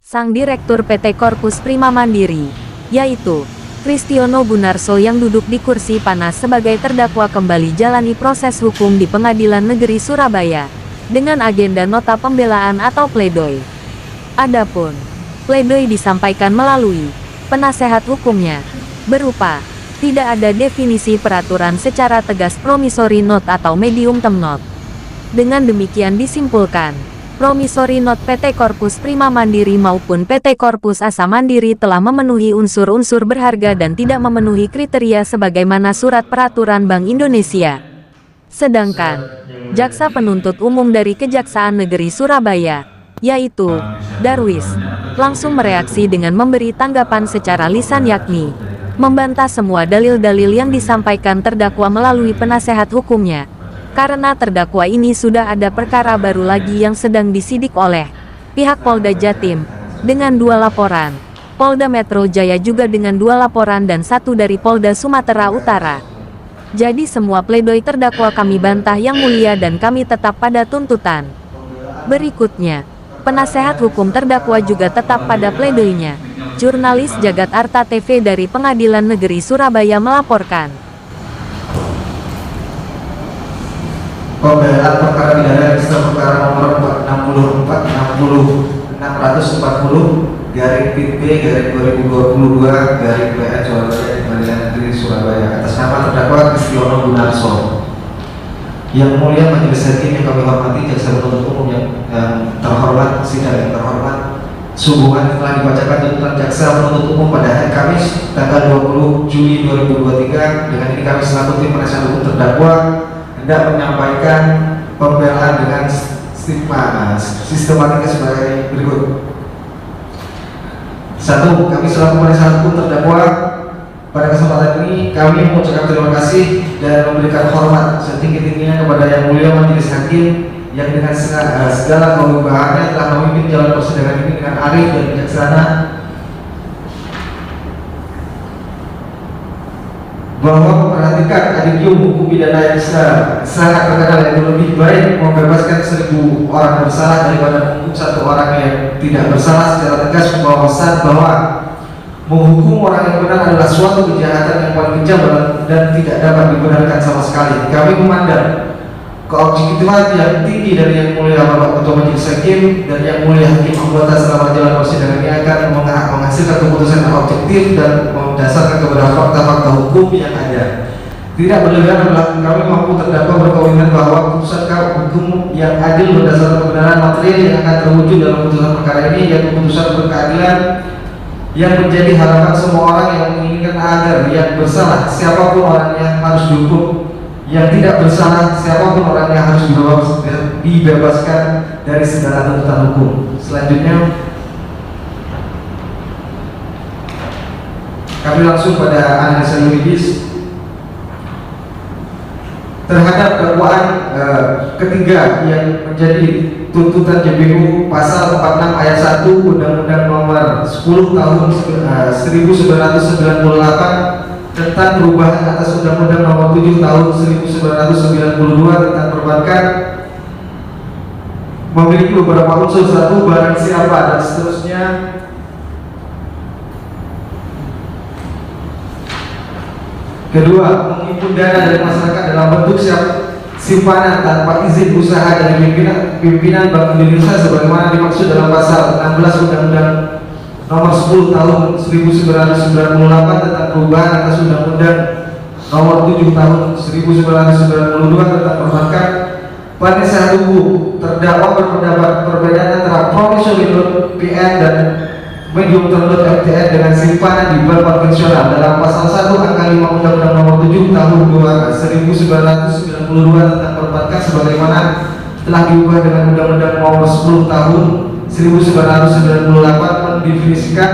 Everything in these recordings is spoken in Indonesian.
sang Direktur PT Corpus Prima Mandiri, yaitu Kristiono Gunarso yang duduk di kursi panas sebagai terdakwa kembali jalani proses hukum di Pengadilan Negeri Surabaya, dengan agenda nota pembelaan atau pledoi. Adapun pledoi disampaikan melalui penasehat hukumnya, berupa tidak ada definisi peraturan secara tegas promissory note atau medium term note. Dengan demikian disimpulkan, promissory note PT Corpus Prima Mandiri maupun PT Corpus Asa Mandiri telah memenuhi unsur-unsur berharga dan tidak memenuhi kriteria sebagaimana surat peraturan Bank Indonesia. Sedangkan Jaksa Penuntut Umum dari Kejaksaan Negeri Surabaya, yaitu Darwis, langsung mereaksi dengan memberi tanggapan secara lisan yakni membantah semua dalil-dalil yang disampaikan terdakwa melalui penasehat hukumnya, karena terdakwa ini sudah ada perkara baru lagi yang sedang disidik oleh pihak Polda Jatim, dengan 2 laporan, Polda Metro Jaya juga dengan 2 laporan dan 1 dari Polda Sumatera Utara. Jadi semua pledoi terdakwa kami bantah yang mulia dan kami tetap pada tuntutan. Berikutnya, penasehat hukum terdakwa juga tetap pada pledoinya. Jurnalis Jagat Arta TV dari Pengadilan Negeri Surabaya melaporkan. Pembelaan perkara pidana register perkara nomor 464/60/2022/PN Surabaya Pengadilan Negeri Surabaya atas nama terdakwa Kristiono Gunarso. Yang mulia majelis hakim yang kami hormati, jaksa penuntut umum yang terhormat, sidang yang terhormat, sehubungan telah dibacakan tuntutan jaksa penuntut umum pada hari Kamis tanggal 20 Juli 2023. Dengan ini kami selaku tim penasihat hukum terdakwa hendak menyampaikan pembelaan dengan sistematika sebagai berikut. 1. Kami selaku penasihat hukum terdakwa pada kesempatan ini kami mengucapkan terima kasih dan memberikan hormat setinggi-tingginya kepada Yang Mulia Majelis Hakim yang dengan segala kewibawaannya telah memimpin jalan persidangan ini dengan arif dan bijaksana, bahwa memperhatikan adigium hukum pidana yang sangat terkenal yang lebih baik membebaskan 1000 orang bersalah daripada menghukum 1 orang yang tidak bersalah secara tegas, bahwa menghukum orang yang benar adalah suatu kejahatan yang paling kejam dan tidak dapat dibenarkan sama sekali. Kami memandang keobjektifan yang tinggi dari Yang Mulia Bapak Ketua Majelis Hakim dan Yang Mulia Hakim anggota selama jalan persidangan ini akan menghasilkan keputusan yang objektif dan berdasarkan kepada fakta-fakta hukum yang ada. Tidak berlebihan kami mampu terdakwa berkomitmen bahwa keputusan hukum yang adil berdasarkan kebenaran material yang akan terwujud dalam putusan perkara ini, yaitu keputusan berkeadilan yang menjadi harapan semua orang yang menginginkan agar yang bersalah siapapun orangnya harus dihukum, yang tidak bersalah siapapun orangnya harus dibebaskan dari segala tuntutan hukum. Selanjutnya kami langsung pada analisa yuridis terhadap dakwaan ketiga yang menjadi tuntutan JPU pasal 46 ayat 1 Undang-Undang nomor 10 tahun 1998 tentang perubahan atas Undang-Undang nomor 7 tahun 1992 tentang perbankan, memiliki beberapa unsur. 1. Barang siapa dan seterusnya kedua, menghimpun dana dari masyarakat dalam bentuk simpanan tanpa izin usaha dari pimpinan Bank Indonesia sebagaimana dimaksud dalam pasal 16 Undang-Undang nomor 10 tahun 1998 tentang perubahan atas Undang-Undang nomor 7 tahun 1992 tentang perbankan. Penasihat hukum terdakwa berpendapat perbedaan antara promissory note PN dan medium term note MTN dengan simpanan di bank konvensional dalam pasal 1 angka 5 Undang-Undang nomor 7 tahun 1992 tentang perbankan sebagaimana telah diubah dengan Undang-Undang nomor 10 tahun 1998 mendefinisikan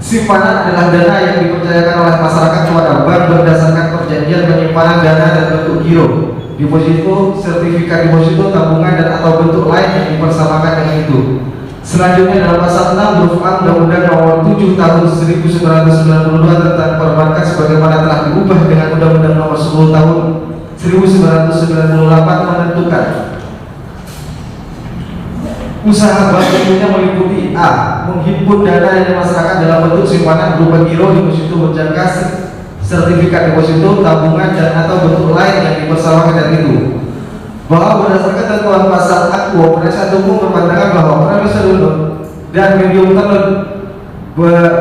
simpanan adalah dana yang dipercayakan oleh masyarakat kepada bank berdasarkan perjanjian penyimpanan dana dan bentuk giro, deposito, sertifikat deposito, tabungan dan atau bentuk lain yang dipersamakan dengan itu. Selanjutnya dalam pasal 6 huruf A Undang-Undang nomor 7 tahun 1992 tentang perbankan sebagaimana telah diubah dengan Undang-Undang nomor 10 tahun 1998 menentukan Usaha bank umumnya meliputi A. Menghimpun dana dari masyarakat dalam bentuk simpanan berupa giro, deposito berjangka, sertifikat deposito, tabungan, dan atau bentuk lain yang dipersalahkan dari itu. Bahwa berdasarkan ketentuan pasal Aquo, penasihat hukum berpandangan bahwa promissory note dan medium term loan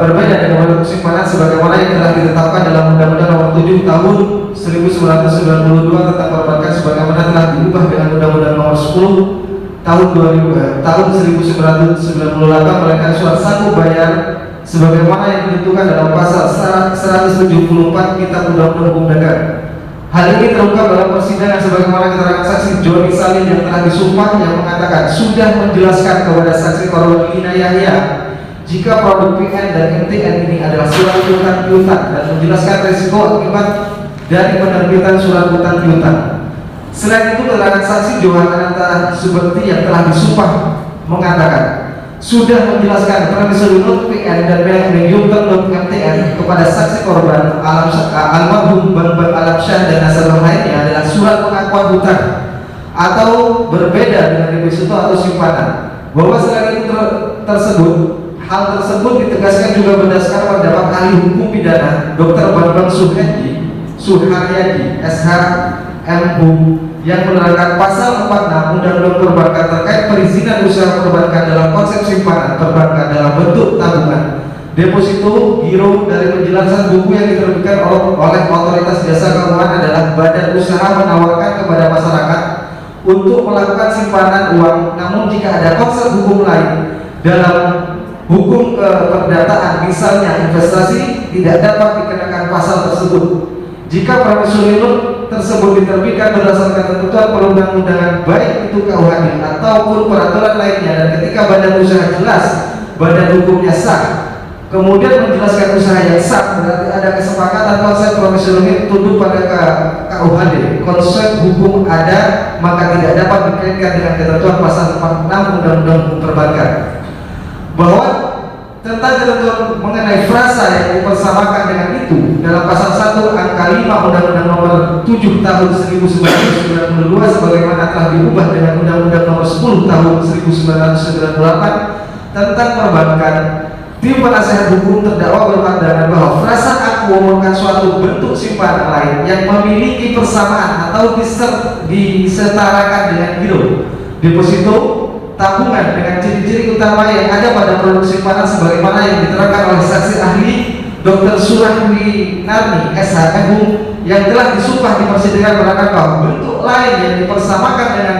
berbeda dengan bentuk simpanan sebagaimana yang telah ditetapkan dalam Undang-Undang Nomor 7 Tahun 1992 tentang perbankan sebagaimana telah diubah dengan Undang-Undang Nomor 10 tahun 1998 melainkan surat sanggup bayar sebagaimana yang ditentukan dalam pasal 174 Kitab Undang-Undang Hukum Dagang. Hal ini terungkap dalam persidangan sebagaimana keterangan saksi Joni Salim yang telah disumpah yang mengatakan sudah menjelaskan kepada saksi korban Lina Yahya jika produk PN dan MTN ini adalah surat utang piutang dan menjelaskan risiko akibat dari penerbitan surat utang piutang. Selain itu, keterangan saksi Johananta Suberti yang telah disumpah mengatakan sudah menjelaskan promissory note PN dan medium term note MTN kepada saksi korban almarhum Bambang Alamsyah dan nasabah lainnya adalah surat pengakuan hutang atau berbeda dengan deposito atau simpanan. Bahwa selain itu hal tersebut ditegaskan juga berdasarkan pendapat ahli hukum pidana Dr. Bambang Suharyadi SH MU yang menerangkan pasal 46 Undang-Undang Perbankan terkait perizinan usaha perbankan dalam konsep simpanan perbankan dalam bentuk tabungan, deposito, giro. Dari penjelasan buku yang diterbitkan oleh otoritas jasa keuangan adalah badan usaha menawarkan kepada masyarakat untuk melakukan simpanan uang, namun jika ada konsep hukum lain dalam hukum keperdataan misalnya investasi tidak dapat dikenakan pasal tersebut. Jika promissory note tersebut diterbitkan berdasarkan ketentuan perundang-undangan baik itu KUHD ataupun peraturan lainnya dan ketika badan usaha jelas badan hukumnya sah kemudian menjelaskan usaha yang sah berarti ada kesepakatan konsep promissory note tunduk pada KUHD, konsep hukum ada maka tidak dapat dikaitkan dengan ketentuan pasal 46 Undang-Undang Perbankan. Bahwa tentang ketentuan mengenai frasa yang dipersamakan dengan itu dalam pasal 1 angka 5 Undang-Undang Nomor 7 Tahun 1992 sebagaimana telah diubah dengan Undang-Undang Nomor 10 Tahun 1998 tentang perbankan. Tim penasihat hukum terdakwa berpandangan bahwa frasa Aquo merupakan suatu bentuk simpanan lain yang memiliki persamaan atau disetarakan dengan giro, deposito, tabungan dengan ciri-ciri utama yang ada pada produk simpanan sebagaimana yang diterangkan oleh saksi ahli Dr. Surahwi Narni SHMU yang telah disumpah di persidangan menerangkan bahwa bentuk lain yang dipersamakan dengan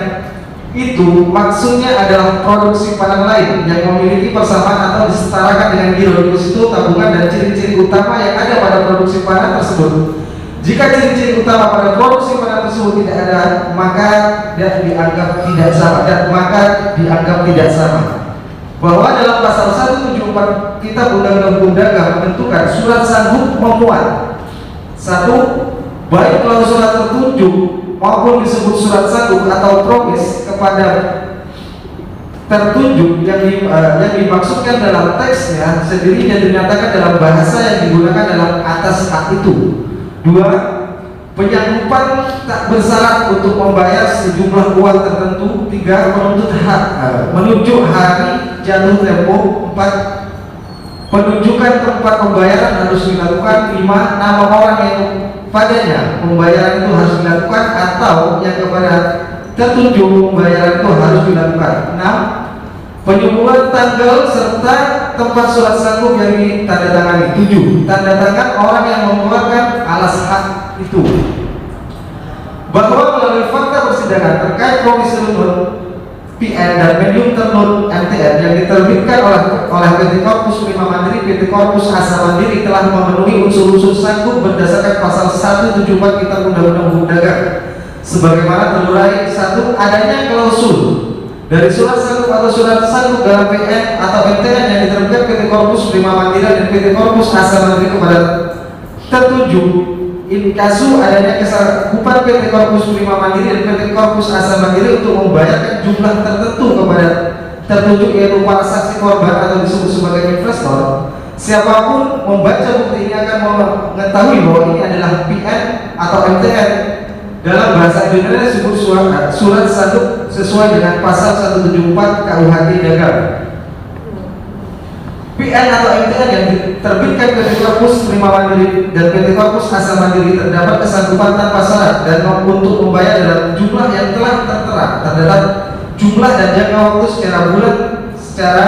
itu maksudnya adalah produk simpanan lain yang memiliki persamaan atau disetarakan dengan giro, deposito, tabungan dan ciri-ciri utama yang ada pada produk simpanan tersebut. Jika ciri-ciri utama pada produk simpanan tersebut tidak ada, maka dianggap tidak sama Bahwa dalam pasal 174 Kitab Undang-Undang Hukum Dagang menentukan surat sanggup memuat satu, baik klausul tertunjuk maupun disebut surat sanggup atau promis kepada tertunjuk yang dimaksudkan dalam teksnya sendirinya dinyatakan dalam bahasa yang digunakan dalam atas hak itu. Dua, penyanggupan tak bersyarat untuk membayar sejumlah uang tertentu. Tiga, menunjuk hari jatuh tempo. Empat, penunjukan tempat pembayaran harus dilakukan. Lima, nama orang yang padanya pembayaran itu harus dilakukan atau yang kepada tertunjuk pembayaran itu harus dilakukan. Enam, penyembuhan tanggal serta tempat surat sanggup yang ditandatangani. 7. Tanda tangan orang yang mengeluarkan alas hak itu. Bahwa melalui fakta persidangan terkait promissory note PN dan medium term note MTN yang diterbitkan oleh PT Corpus Prima Mandiri, PT Corpus Asa Mandiri telah memenuhi unsur-unsur sanggup berdasarkan pasal 174 Kitab Undang-Undang Hukum Dagang. Sebagaimana terurai. 1. Adanya klausul dari surat sanggup atau surat sanggup dalam PN atau MTN yang diterbitkan PT Corpus Prima Mandiri dan PT Corpus Asa Mandiri kepada tertunjuk. In kasu adanya kesanggupan PT Corpus Prima Mandiri dan PT Corpus Asa Mandiri untuk membayarkan jumlah tertentu kepada tertunjuk yaitu para saksi korban atau disebut sebagai investor. Siapapun membaca bukti ini akan mengetahui bahwa ini adalah PN atau MTN dalam bahasa Indonesia disebut surat sanggup sesuai dengan pasal 174 KUHD dagang. PN atau MTN yang diterbitkan PT Corpus Prima Mandiri dan PT Corpus Asa Mandiri terdapat kesanggupan tanpa syarat dan untuk membayar dalam jumlah yang telah tertera terdapat jumlah dan jangka waktu secara bulan secara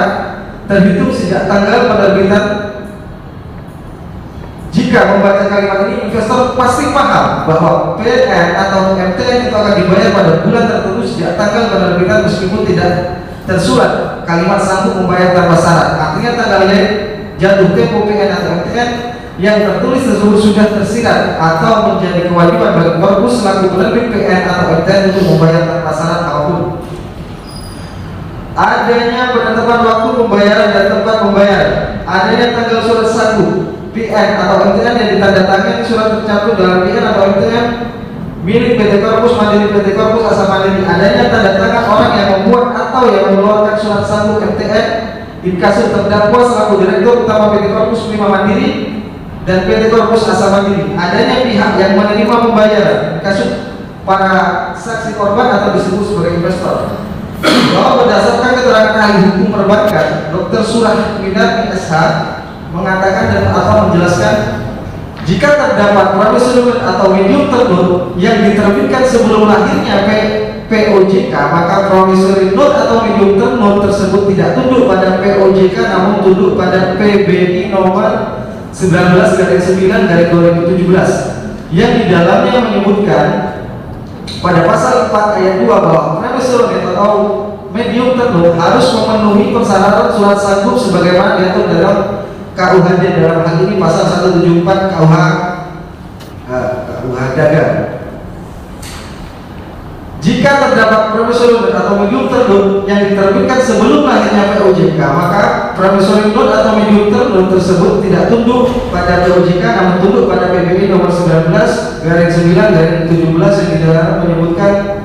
terhitung sejak tanggal penerbitan. Jika membaca kalimat ini, investor pasti paham bahwa PN atau MTN itu akan dibayar pada bulan tertentu sejak tanggal penerbitan meskipun tidak tersurat kalimat sanggup membayar tanpa syarat. Artinya tanggalnya jatuh tempo PN atau MTN yang tertulis tersebut sudah tersirat atau menjadi kewajiban bagi Corpus selaku penerbit PN atau MTN untuk membayar tanpa syarat apapun. Adanya penetapan waktu pembayaran dan tempat pembayaran, adanya tanggal surat sanggup PN atau MTN yang ditandatangani surat tercantum dalam PN atau MTN milik PT Corpus Mandiri PT Corpus Asa Mandiri, adanya tanda tangan orang yang membuat atau yang mengeluarkan surat sanggup MTN inkasu terdakwa selaku direktur utama PT Corpus Prima Mandiri dan PT Corpus Asa Mandiri, adanya pihak yang menerima pembayaran inkasu para saksi korban atau disebut sebagai investor, bahwa berdasarkan keterangan ahli hukum perbankan Dr. Surah Widarti SH mengatakan dan atau menjelaskan, jika terdapat promissory note atau medium term note yang diterbitkan sebelum lahirnya POJK, maka promissory note atau medium term note tersebut tidak tunduk pada POJK namun tunduk pada PBI nomor 19/9/2017 yang di dalamnya menyebutkan pada pasal 4 ayat 2 bahwa promissory note atau medium term note harus memenuhi persyaratan surat sanggup sebagaimana diatur dalam KUHD dalam hal ini pasal 174 KUH dagang. Jika terdapat promissory note atau medium term note yang diterbitkan sebelum lahirnya POJK, maka promissory note atau medium term note tersebut tidak tunduk pada POJK namun tunduk pada PBI nomor 19/9/17 yang di dalam menyebutkan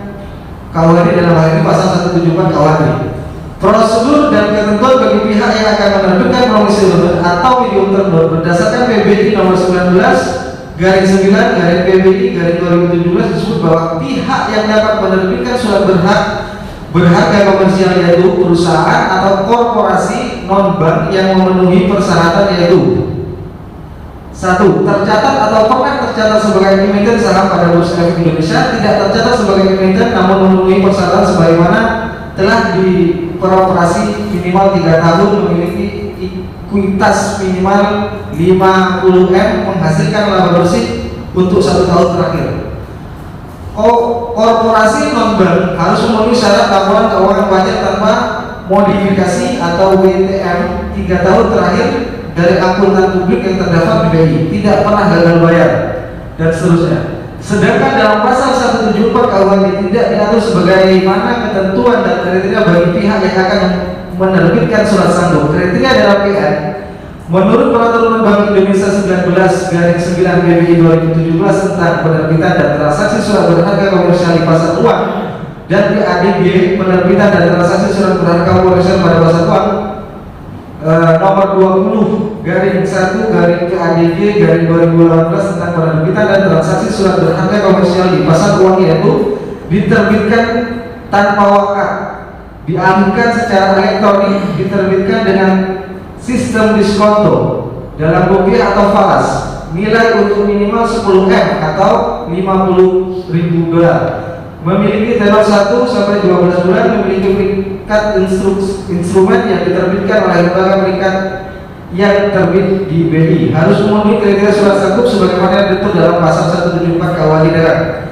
KUHD dalam hal ini pasal 174 KUHD. Prosedur dan ketentuan bagi pihak yang akan menerbitkan promissory note atau medium term note berdasarkan PBI nomor 19/9/PBI/2017 disebut bahwa pihak yang dapat menerbitkan surat berharga komersial yaitu perusahaan atau korporasi non-bank yang memenuhi persyaratan yaitu 1. Tercatat atau pernah tercatat sebagai emiten saham pada Bursa Efek Indonesia, tidak tercatat sebagai emiten namun memenuhi persyaratan sebagaimana telah beroperasi minimal 3 tahun, memiliki ekuitas minimal 50M, menghasilkan laba bersih untuk 1 tahun terakhir. Korporasi non-bank harus memenuhi syarat laporan keuangan pajak tanpa modifikasi atau WTM 3 tahun terakhir dari akuntan publik yang terdaftar di BI, tidak pernah gagal bayar, dan seterusnya. Sedangkan dalam pasal 174 KUHD tidak diatur sebagaimana ketentuan dan kriteria bagi pihak yang akan menerbitkan surat sanggup. Kriteria dalam PN menurut Peraturan Bank Indonesia 19/9 PBI 2017 tentang penerbitan dan transaksi surat berharga komersial di pasar uang dan PADB penerbitan dan transaksi surat berharga komersial pada pasar uang nomor 20/1/PADG/2018 tentang penerbitan dan transaksi surat berharga komersial di pasar uang yaitu diterbitkan tanpa wakaf, dialihkan secara elektronik, diterbitkan dengan sistem diskonto dalam rupiah atau falas, nilai untuk minimal 10M atau $50.000, memiliki tenor 1 sampai 12 bulan, memiliki peringkat instrumen yang diterbitkan oleh lembaga peringkat yang terbit di BI, harus memenuhi kriteria surat sanggup sebagaimana diatur dalam pasal 174 KUHD dagang.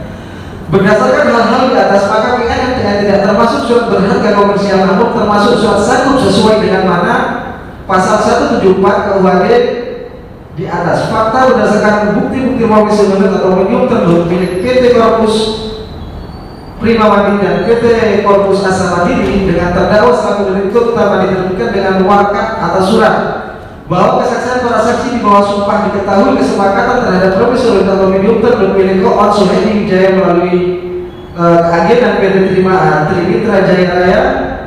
Berdasarkan hal-hal di atas, maka PN tidak termasuk surat berharga komersial namun termasuk surat sanggup sesuai dengan mana pasal 174 KUHD di atas. Fakta berdasarkan bukti-bukti promissory note atau medium term note milik PT Corpus Prima Mandiri dan PT Corpus Asa Mandiri dengan terdakwa selaku direktur utama diterbitkan dengan wakat atau surat bahwa kesaksian para saksi di bawah sumpah diketahui kesepakatan terhadap promissory note atau medium term note milik Koon Suhedi Wijaya melalui keagengan PT Trimitra Jaya Raya,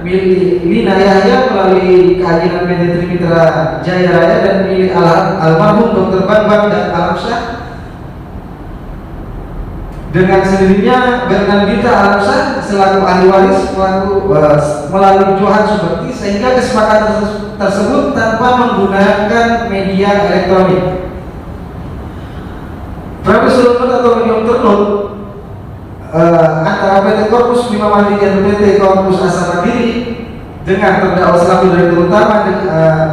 milik Lina Yahya melalui keagengan PT Trimitra Jaya Raya, dan milik almarhum Dr. Bambang dan Alamsyah Dengan sendirinya Bernardita Alamsan selaku ahli waris melalui Johan Suberti, sehingga kesepakatan tersebut tanpa menggunakan media elektronik. Profesor atau medium ternut antara PT Corpus Prima Mandiri dan PT Corpus Asa Mandiri dengan terdakwa selaku direktur utama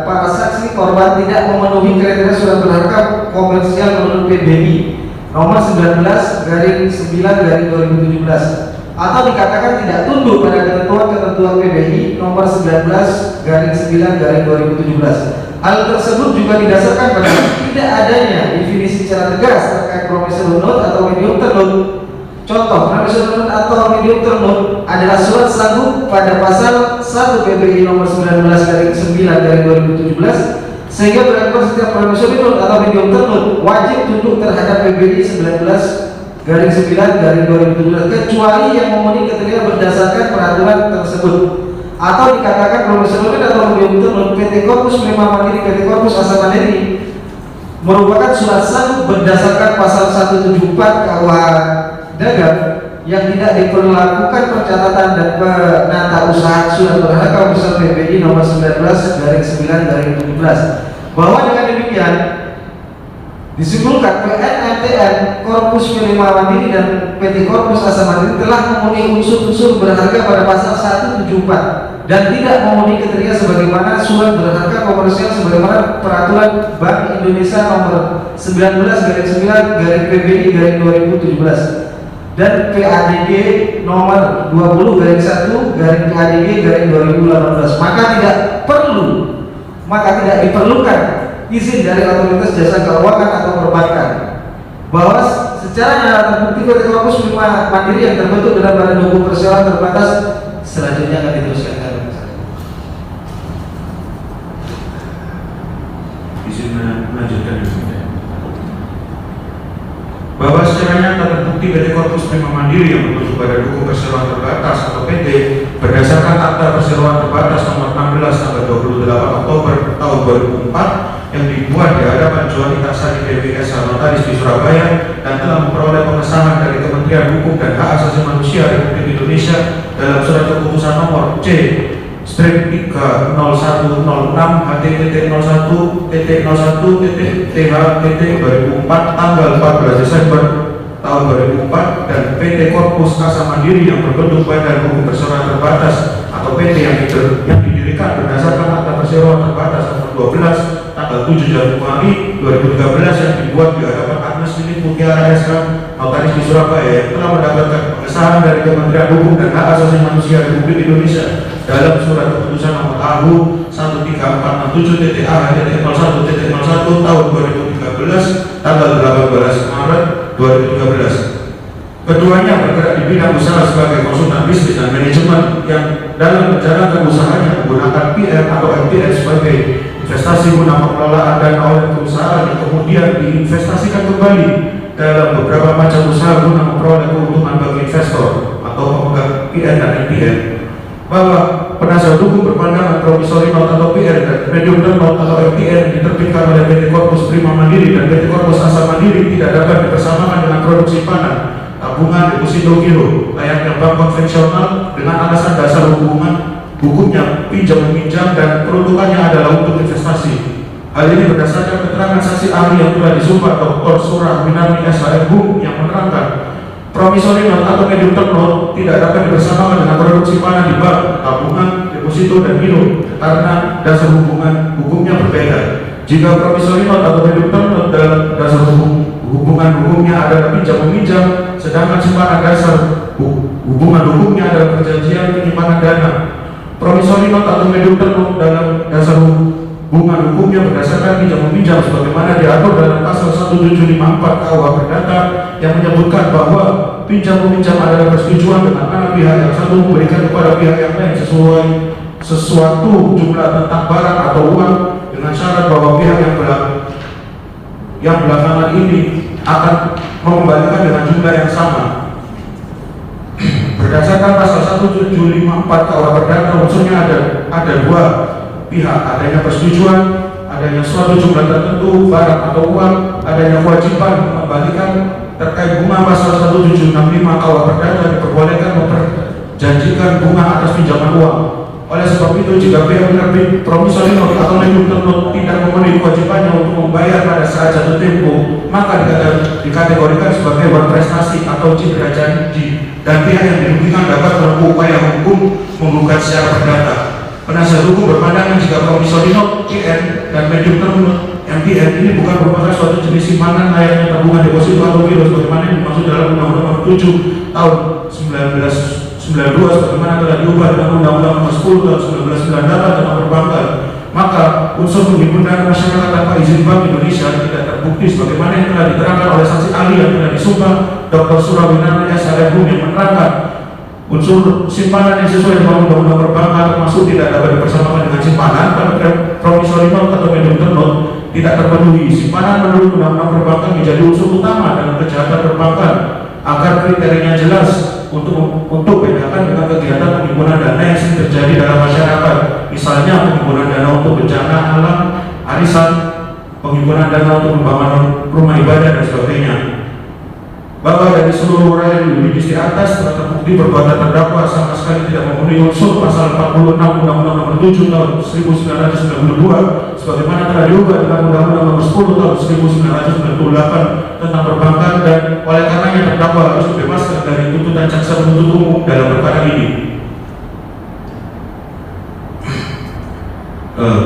para saksi korban tidak memenuhi kriteria surat berharga komersial menurut PBI nomor 19/9/2017, atau dikatakan tidak tunduk pada ketentuan PBI nomor 19/9/2017. Hal tersebut juga didasarkan pada tidak adanya definisi secara tegas terkait promissory note atau medium term. Contoh, promissory note atau medium term adalah surat sanggup pada pasal 1 PBI nomor 19/9/2017, sehingga berlaku setiap promissory note atau medium term wajib tunduk terhadap PBI 19/9/2017 kecuali yang memenuhi kriteria berdasarkan peraturan tersebut. Atau dikatakan promissory note atau medium term PT Corpus Prima Mandiri PT Corpus Asa Mandiri merupakan surat sanggup berdasarkan pasal 174 KUH Dagang yang tidak diperlakukan percatatan dan penata usaha surat berharga komersial PBI nomor 19/9/2017. Bahwa dengan demikian disimpulkan PNMTN Corpus Prima Mandiri dan PT Corpus Asa Mandiri telah memenuhi unsur-unsur berharga pada pasal 174 dan tidak memenuhi kriteria sebagaimana surat berharga komersial sebagaimana peraturan Bank Indonesia nomor 19/9/PBI/2017 dan PADG nomor 20/1/PADG/2018. Maka tidak diperlukan izin dari otoritas jasa keuangan atau perbankan. Bahwa secara nyata terbukti PT Corpus Prima Mandiri yang terbentuk dalam badan hukum perseroan terbatas. Selanjutnya akan diteruskan. Izin melanjutkan bahwa secara nyata terbukti PT Corpus Prima Mandiri yang berbentuk badan hukum perseroan terbatas atau PT berdasarkan Akta Perseroan Terbatas nomor 16 tanggal 28 Oktober tahun 2004 yang dibuat di hadapan Johan Itasari DWS Notaris di Surabaya dan telah memperoleh pengesahan dari Kementerian Hukum dan Hak Asasi Manusia Republik Indonesia dalam surat keputusan nomor C/300106 HT-01.01.TH/2004 tanggal 14 Desember tahun 2004 dan PT Corpus Asa Mandiri yang berbentuk badan hukum perseroan terbatas atau PT yang didirikan berdasarkan Akta Perseroan Terbatas nomor 12 tanggal 7 Januari 2013 yang dibuat di hadapan Agnes Lili Mutiara SK Notaris di Surabaya yang telah mendapatkan pengesahan dari Kementerian Hukum dan Hak Asasi Manusia Republik Indonesia dalam surat keputusan nomor AHU 13467.A/01.01 tahun 2013 tanggal 18 Maret 2013. Keduanya bergerak di bidang usaha sebagai konsultan bisnis dan manajemen yang dalam menjalankan usahanya menggunakan PM atau MTN sebagai investasi guna pengelolaan dana oleh perusahaan yang kemudian diinvestasikan kembali dalam beberapa macam usaha guna memperoleh keuntungan bagi investor atau pemegang PM dan MTN. Bahwa penasihat hukum berpandangan promissory note atau PR dan medium term note atau MTN diterbitkan oleh PT Corpus Prima Mandiri dan PT Corpus Asa Mandiri tidak dapat dipersamakan dengan produksi pangan, tabungan, deposito giro layaknya bank konvensional dengan alasan dasar hukumnya pinjam meminjam dan peruntukannya adalah untuk investasi. Hal ini berdasarkan keterangan saksi ahli yang telah disumpah Dr. Surah Winarni SHM yang menerangkan promissory note atau medium term note tidak dapat dipersamakan dengan produksi pangan di bank, tabungan, deposito dan giro karena dasar hukumnya berbeda. Jika promissory note atau medium term note dalam dasar hubungan hukumnya adalah pinjam meminjam, sedangkan simpanan dasar hubungan hukumnya adalah perjanjian penyimpanan dana. Promissory note atau medium term note dalam dasar hubungan hukumnya berdasarkan pinjam meminjam sebagaimana diatur dalam pasal 1754 KUH Perdata yang menyebutkan bahwa pinjam meminjam adalah persetujuan dengan mana pihak yang satu memberikan kepada pihak yang lain sesuatu jumlah tentang barang atau uang dengan syarat bahwa pihak yang belakangan ini akan mengembalikan dengan jumlah yang sama. Berdasarkan pasal 1754 KUH Perdata unsurnya ada dua pihak, adanya persetujuan, adanya suatu jumlah tertentu barang atau uang, adanya kewajiban mengembalikan terkait bunga pasal 1765 KUH Perdata diperbolehkan memperjanjikan bunga atas pinjaman uang. Oleh sebab itu, jika pihak penerbit promisori note atau medium-term note tidak memenuhi kewajibannya untuk membayar pada saat jatuh tempo, maka dikategorikan sebagai uang prestasi atau cedera janji, dan pihak yang dirugikan dapat menempuh upaya hukum menggugat secara perdata. Penasihat hukum berpandangan jika promisori note (PN) dan medium-term note (MTN) ini bukan merupakan suatu jenis simpanan layaknya tabungan deposito atau giro sebagaimana yang dimaksud dalam Undang-Undang Nomor 7 Tahun 1992 sebagaimana telah diubah dengan Undang-Undang Nomor 10 Tahun 1998 tentang perbankan, maka unsur menghimpun dana masyarakat tanpa izin Bank Indonesia tidak terbukti sebagaimana yang telah diterangkan oleh saksi ahli yang telah disumpah Dr. Surawinardi SRM yang menerangkan unsur simpanan yang sesuai dengan Undang-Undang Perbankan termasuk tidak dapat dipersamakan dengan simpanan pada promisori note atau medium-term note tidak terpenuhi. Simpanan menurut Undang-Undang Perbankan menjadi unsur utama dalam kejahatan perbankan agar kriterianya jelas untuk bedakan dengan kegiatan penghimpunan dana yang sering terjadi dalam masyarakat, misalnya penghimpunan dana untuk bencana alam, arisan, penghimpunan dana untuk pembangunan rumah ibadah dan sebagainya. Bahwa dari seluruh uraian yuridis di atas telah terbukti perbuatan terdakwa sama sekali tidak memenuhi unsur pasal 46 Undang-Undang Nomor 7 Tahun 1992 sebagaimana telah diubah dengan Undang-Undang Nomor 10 Tahun 1998 tentang perbankan, dan oleh karenanya terdakwa harus dibebaskan dari tuntutan jaksa penuntut umum dalam perkara ini.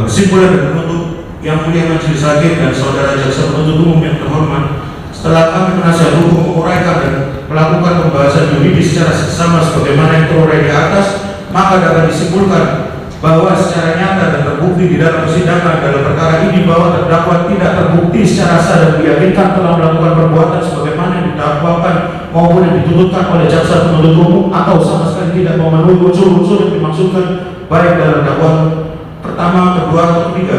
Kesimpulan dan penutup yang mulia majelis hakim dan saudara jaksa penuntut umum yang terhormat, setelah kami penasihat hukum menguraikan dan melakukan pembahasan yuridis secara seksama sebagaimana yang terurai di atas, maka dapat disimpulkan bahwa secara nyata dan terbukti di dalam persidangan dalam perkara ini bahwa terdakwa tidak terbukti secara sah dan diyakinkan telah melakukan perbuatan sebagaimana yang didakwakan maupun yang dituntutkan oleh jaksa penuntut umum atau sama sekali tidak memenuhi unsur-unsur yang dimaksudkan baik dalam dakwaan pertama, kedua, atau ketiga.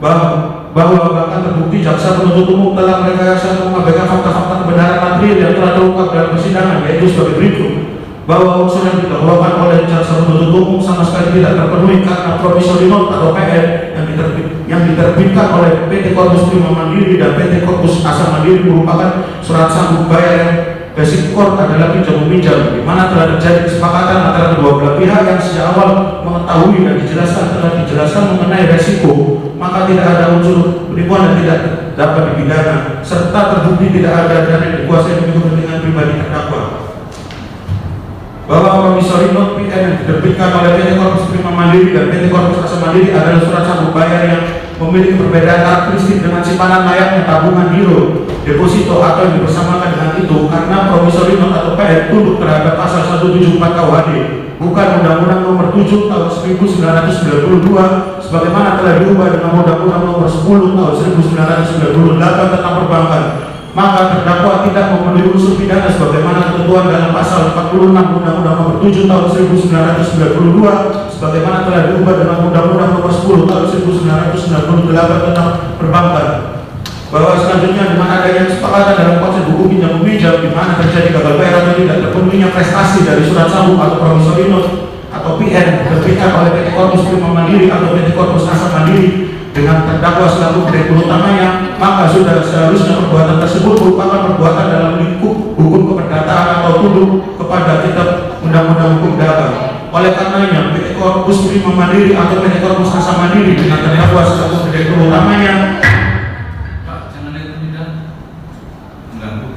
Bahwa bahkan terbukti jaksa penuntut umum telah merekayasa mengabaikan fakta-fakta kebenaran material yang telah terungkap dalam persidangan, yaitu sebagai berikut: bahwa unsur yang didakwakan oleh jaksa penuntut umum sama sekali tidak terpenuhi karena promisori note atau PN yang diterbitkan oleh PT Corpus Prima Mandiri dan PT Corpus Asa Mandiri merupakan surat sanggup bayar yang basic core adalah pinjam-meminjam, di mana telah terjadi kesepakatan antara kedua belah pihak yang sejak awal mengetahui dan telah dijelaskan mengenai resiko, maka tidak ada unsur penipuan dan tidak dapat dipidana, serta terbukti tidak ada dana yang dikuasai demi kepentingan pribadi terdakwa. Bahwa promisori note PN yang diterbitkan oleh PT Corpus Prima Mandiri dan PT Corpus Asa Mandiri adalah surat sanggup bayar yang memiliki perbedaan karakteristik dengan simpanan layaknya tabungan giro, deposito atau yang dipersamakan dengan itu, karena promisori note atau PN tunduk terhadap pasal 174 KUHD, bukan Undang-Undang Nomor 7 Tahun 1992 sebagaimana telah diubah dengan Undang-Undang Nomor 10 Tahun 1998 tentang perbankan. Maka terdakwa tidak memenuhi unsur pidana sebagaimana ketentuan dalam pasal 46 Undang-Undang Nomor 7 Tahun 1992 sebagaimana telah diubah dengan Undang-Undang Nomor 10 Tahun 1998 tentang perbankan. Bahwa selanjutnya dengan adanya kesepakatan dalam konsep hukum pinjam-meminjam di mana terjadi gagal bayar atau tidak terpenuhinya prestasi dari surat sanggup atau promisori note atau PN terbitkan oleh PT Corpus Prima Mandiri atau PT Corpus Asa Mandiri dengan terdakwa selaku direktur utamanya, maka sudah seharusnya perbuatan tersebut merupakan perbuatan dalam lingkup hukum keperdataan atau tunduk kepada kitab Undang-Undang Hukum Dagang. Oleh karenanya, PT Corpus Prima Mandiri atau PT Corpus Asa Mandiri dengan terdakwa selaku direktur utamanya. Pak, jangan naik tidak mengganggu.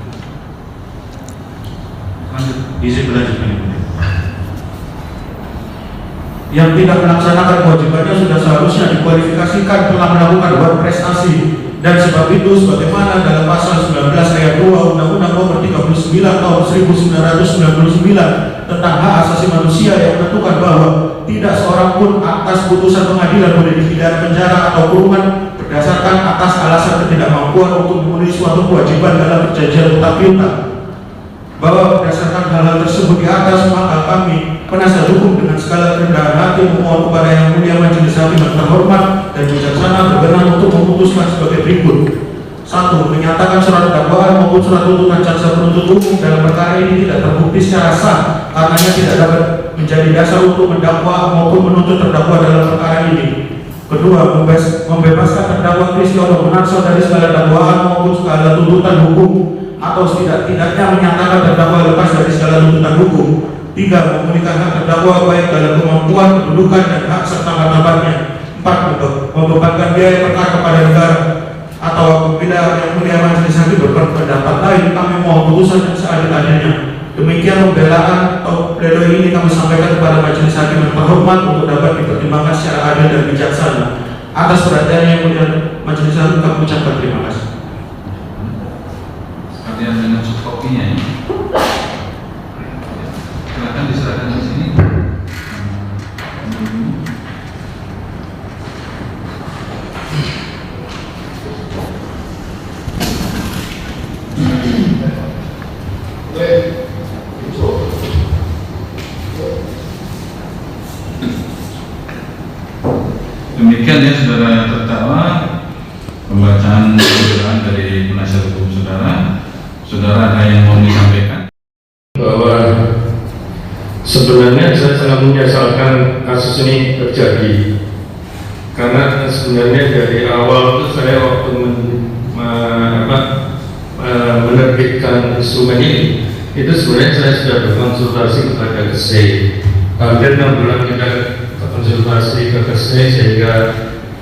Lanjut. Izin berlanjutkan. Yang tidak melaksanakan kewajibannya sudah seharusnya dikualifikasikan telah melakukan buat prestasi, dan sebab itu sebagaimana dalam pasal 19 ayat 2 Undang-Undang Nomor 39 Tahun 1999 tentang hak asasi manusia yang menentukan bahwa tidak seorang pun atas putusan pengadilan boleh dipidana penjara atau kurungan berdasarkan atas alasan ketidakmampuan untuk memenuhi suatu kewajiban dalam perjanjian utang piutang. Bahwa berdasarkan hal-hal tersebut di atas, maka kami penasihat hukum dengan segala kerendahan hati memohon kepada yang mulia majelis hakim yang terhormat dan bijaksana berkenan untuk memutuskan sebagai berikut: 1. Menyatakan surat dakwaan maupun surat tuntutan jaksa penuntut umum dalam perkara ini tidak terbukti secara sah, karenanya tidak dapat menjadi dasar untuk mendakwa maupun menuntut terdakwa dalam perkara ini. Kedua, membebaskan terdakwa Kristiono Gunarso dari segala dakwaan maupun segala tuntutan hukum atau setidak-tidaknya menyatakan terdakwa lepas dari segala tuntutan hukum. 3. Memulihkan hak terdakwa baik dalam kemampuan, kedudukan, dan hak serta martabatnya. 4. Membebankan biaya perkara kepada negara. Atau apabila yang mulia majelis hakim berpendapat lain, kami mohon putusan yang seadil-adilnya. Demikian pembelaan atau pledoi ini kami sampaikan kepada majelis hakim yang terhormat untuk dapat dipertimbangkan secara adil dan bijaksana. Atas perhatiannya yang mulia majelis hakim, kami ucapkan terima kasih. Seperti yang dengan kopinya ini. Silakan diserahkan di sini. Demikian ya saudara terdakwa, pembacaan pembelaan dari penasihat hukum saudara. Saudara ada yang mau disampaikan? Bahwa sebenarnya saya sangat menyesalkan kasus ini terjadi, karena sebenarnya dari awal itu saya waktu menerbitkan instrumen ini, itu sebenarnya saya sudah berkonsultasi kepada KSE. Hampir 6 bulan kita konsultasi ke KSE, sehingga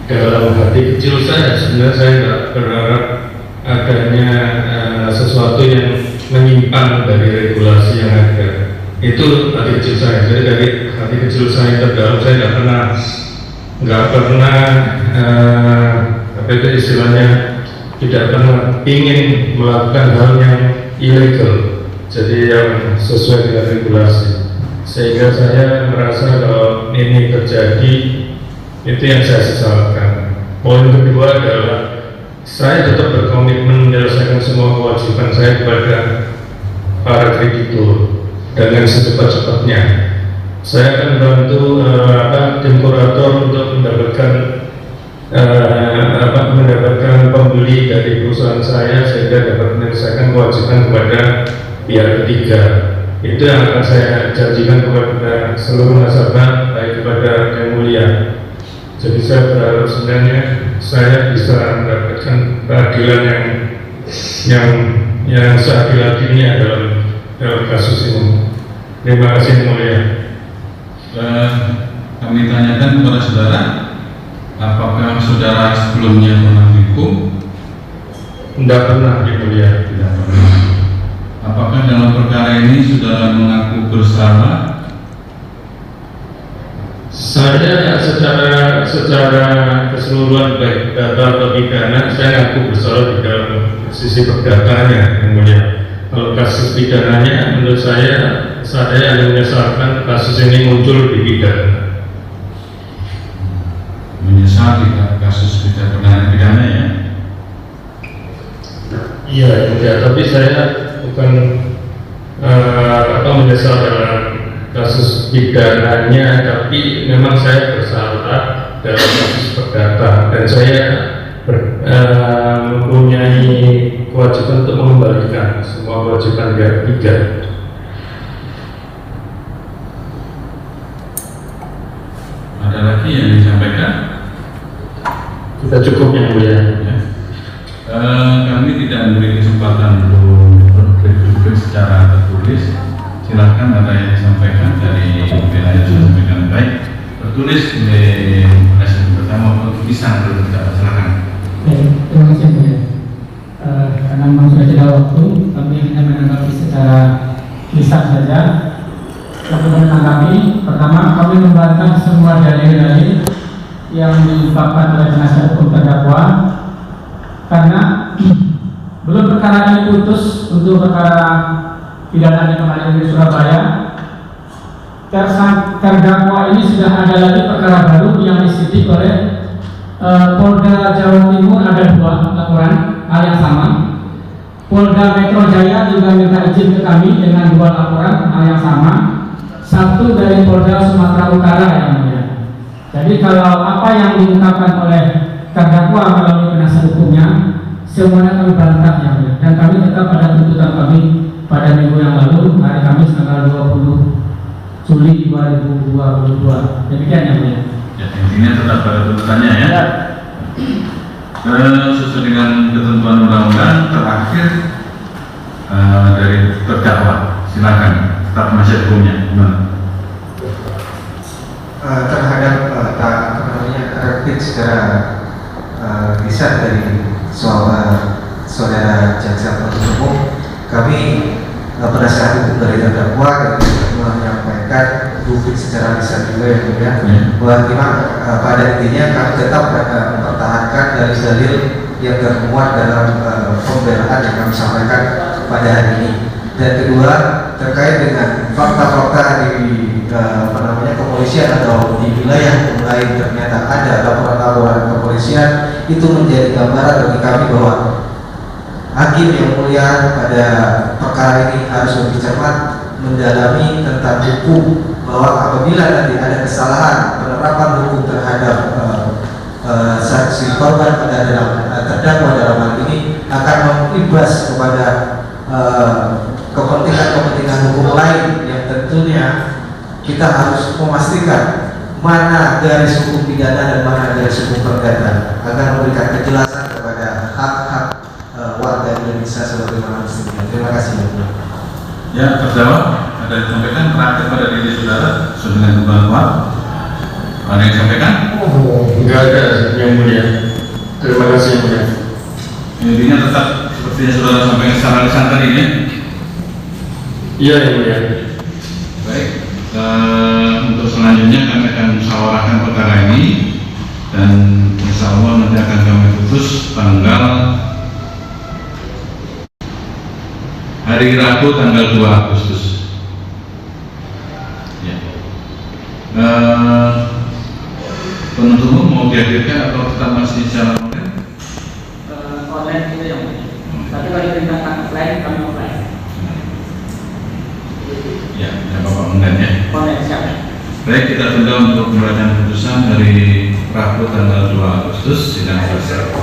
dalam hati kecil saya sebenarnya saya tidak berharap adanya sesuatu yang menyimpang dari regulasi yang ada. Itu hati kecil saya. Jadi dari hati kecil saya terdalam, saya nggak pernah apa itu istilahnya, tidak pernah ingin melakukan hal yang ilegal, jadi yang sesuai dengan regulasi. Sehingga saya merasa kalau ini terjadi, itu yang saya sesalkan. Poin kedua adalah saya tetap berkomitmen menyelesaikan semua kewajiban saya kepada para kreditur dengan secepat-cepatnya. Saya akan bantu tim kurator untuk mendapatkan pembeli dari perusahaan saya, sehingga dapat menyelesaikan kewajiban kepada pihak ketiga. Itu yang akan saya janjikan kepada seluruh nasabah, baik kepada Yang Mulia. Jadi saya berharap sebenarnya saya bisa mendapatkan keadilan yang seadil-adilnya dalam kasus ini. Terima kasih Yang Mulia. Kami tanyakan kepada saudara, apakah saudara sebelumnya pernah dihukum? Tidak pernah, Yang Mulia. Tidak pernah. Apakah dalam perkara ini saudara mengaku bersalah? Saya secara keseluruhan, baik perdata atau pidana, saya ngaku bersalah di dalam sisi perdatanya, Yang Mulia. Kalau kasus pidananya, menurut saya hanya menyesalkan kasus ini muncul di pidana. Menyesal jika kasus tidak pernah pidana ya? Iya, ya, tapi saya bukan menyesal dalam kasus pidananya, tapi memang saya bersalah dalam kasus perdata, dan saya mempunyai kewajiban untuk mengembalikan semua kewajiban pihak ketiga. Ada lagi yang disampaikan? Kita cukup Yang Mulia. Ya. Kami tidak memberi kesempatan untuk berdiskusi secara tertulis. Silakan ada yang disampaikan dari pihak yang sudah sampaikan baik tertulis oleh penasihat pertama untuk bisa berbicara. Silakan. Terima kasih Bu. Karena memang sudah tidak waktu, kami hanya menanggapi secara lisan saja. Kemudian kami, pertama kami membantah semua dalil-dalil yang diungkapkan oleh penasihat hukum terdakwa, karena belum perkara ini putus untuk perkara pidana di Pengadilan Negeri Surabaya. Terdakwa ini sudah ada lagi perkara baru yang disidik oleh Polda Jawa Timur, ada 2 laporan hal yang sama. Polda Metro Jaya juga minta izin ke kami dengan 2 laporan hal yang sama. 1 dari Polda Sumatera Utara yang mulia. Jadi kalau apa yang diungkapkan oleh terdakwa melalui penasihat hukumnya, semuanya kami bantah yang mulia. Dan kami tetap pada tuntutan kami pada minggu yang lalu, hari Kamis tanggal 20 Juli 2022. Demikian yang mulia. Ya, intinya tetap pada tuntutannya ya. Sesuai dengan ketentuan undang-undang, terakhir dari terdakwa. Silakan, tetap penasihat hukumnya. Terhadap repeat secara lisan dari saudara jaksa penuntut umum, kami penasihat hukum dari terdakwa menyampaikan bukti secara lisan juga yang mulia bahwa memang pada intinya kami tetap mempertahankan dalil-dalil yang termuat dalam pembelaan yang kami sampaikan pada hari ini. Dan kedua, terkait dengan fakta-fakta di kepolisian atau di wilayah hukum lain ternyata ada laporan-laporan kepolisian, itu menjadi gambaran bagi kami bahwa hakim yang mulia pada perkara ini harus lebih cermat mendalami tentang hukum, bahwa apabila nanti ada kesalahan penerapan hukum terhadap saksi korban pada terdakwa dalam hal ini akan mengimbas kepada kepentingan hukum lain yang tentunya kita harus memastikan mana garis hukum pidana dan mana garis hukum perdata agar memberikan kejelasan kepada hak-hak warga Indonesia sebagaimana mestinya. Terima kasih. Ya, terdakwa ada yang disampaikan terakhir pada diri saudara sesuai dengan ketentuan kuat. Ada yang disampaikan? Enggak ada yang mulia. Terima kasih yang mulia. Intinya tetap seperti yang saudara sampaikan secara lisan tadi ya. Iya yang mulia. Baik, untuk selanjutnya kami akan musyawarahkan perkara ini dan insya Allah nanti akan kami putus tanggal hari Rabu tanggal 2 Agustus. Ya. Penuntut umum mau dihadirkan atau tetap masih secara online? Online itu yang tapi kalau diperintahkan offline kami offline. Ya, tidak apa-apa online ya. Online siap. Baik, kita tunda untuk pembacaan putusan dari Rabu tanggal 2 Agustus. Sidang selesai.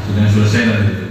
Sidang selesai nanti.